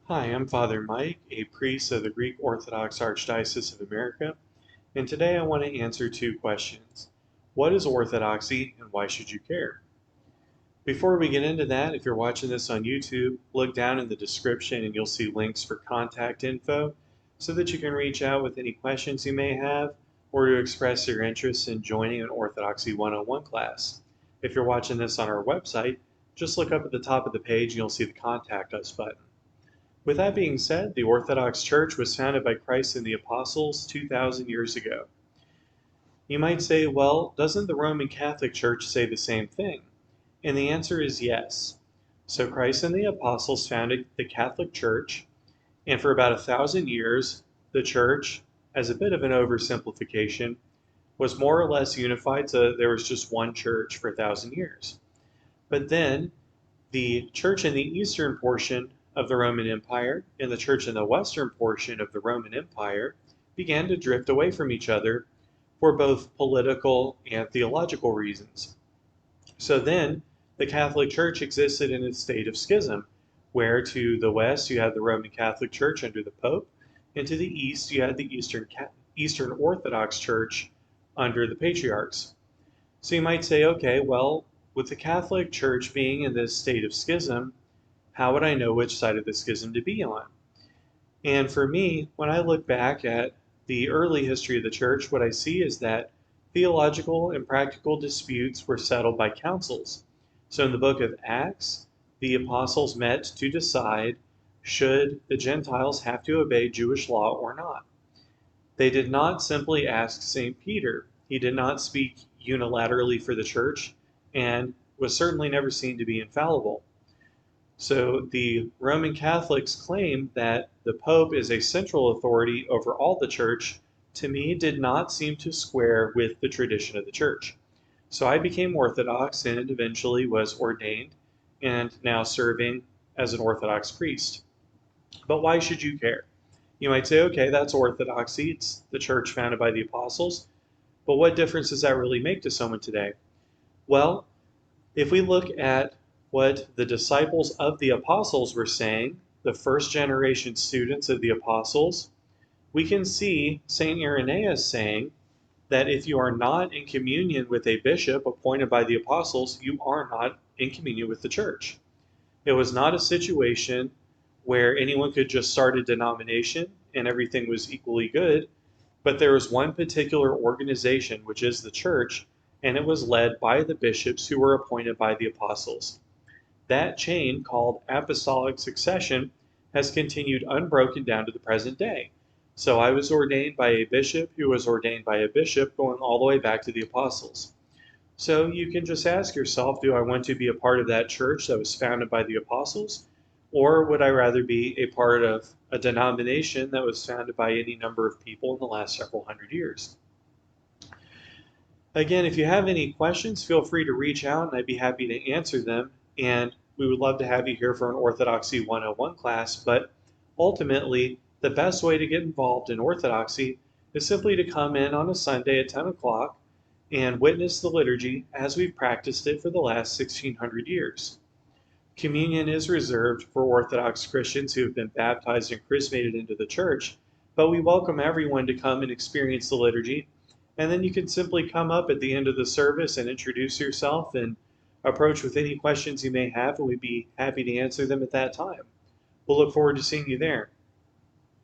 Hi, I'm Father Mike, a priest of the Greek Orthodox Archdiocese of America, and today I want to answer two questions. What is Orthodoxy and why should you care? Before we get into that, if you're watching this on YouTube, look down in the description and you'll see links for contact info so that you can reach out with any questions you may have or to express your interest in joining an Orthodoxy 101 class. If you're watching this on our website, just look up at the top of the page and you'll see the Contact Us button. With that being said, the Orthodox Church was founded by Christ and the Apostles 2,000 years ago. You might say, well, doesn't the Roman Catholic Church say the same thing? And the answer is yes. So Christ and the Apostles founded the Catholic Church, and for about 1,000 years, the Church, as a bit of an oversimplification, was more or less unified, so there was just one church for 1,000 years. But then the church in the eastern portion of the Roman Empire and the church in the western portion of the Roman Empire began to drift away from each other for both political and theological reasons. So then the Catholic Church existed in a state of schism, where to the west you had the Roman Catholic Church under the Pope, and to the east you had the Eastern Orthodox Church under the patriarchs. So you might say, okay, well, with the Catholic Church being in this state of schism, how would I know which side of the schism to be on? And for me, when I look back at the early history of the church, what I see is that theological and practical disputes were settled by councils. So in the book of Acts, the apostles met to decide should the Gentiles have to obey Jewish law or not. They did not simply ask St. Peter. He did not speak unilaterally for the church and was certainly never seen to be infallible. So the Roman Catholics claim that the Pope is a central authority over all the church, to me did not seem to square with the tradition of the church. So I became Orthodox and eventually was ordained and now serving as an Orthodox priest. But why should you care? You might say, okay, that's Orthodoxy, it's the church founded by the apostles, but what difference does that really make to someone today? Well, if we look at what the disciples of the apostles were saying, the first generation students of the apostles, we can see St. Irenaeus saying that if you are not in communion with a bishop appointed by the apostles, you are not in communion with the church. It was not a situation where anyone could just start a denomination and everything was equally good, but there was one particular organization, which is the church, and it was led by the bishops who were appointed by the apostles. That chain, called apostolic succession, has continued unbroken down to the present day. So I was ordained by a bishop who was ordained by a bishop going all the way back to the apostles. So you can just ask yourself, do I want to be a part of that church that was founded by the apostles? Or would I rather be a part of a denomination that was founded by any number of people in the last several hundred years? Again, if you have any questions, feel free to reach out and I'd be happy to answer them. And we would love to have you here for an Orthodoxy 101 class. But ultimately, the best way to get involved in Orthodoxy is simply to come in on a Sunday at 10 o'clock and witness the liturgy as we've practiced it for the last 1600 years. Communion is reserved for Orthodox Christians who have been baptized and chrismated into the church, but we welcome everyone to come and experience the liturgy. And then you can simply come up at the end of the service and introduce yourself and approach with any questions you may have, and we'd be happy to answer them at that time. We'll look forward to seeing you there.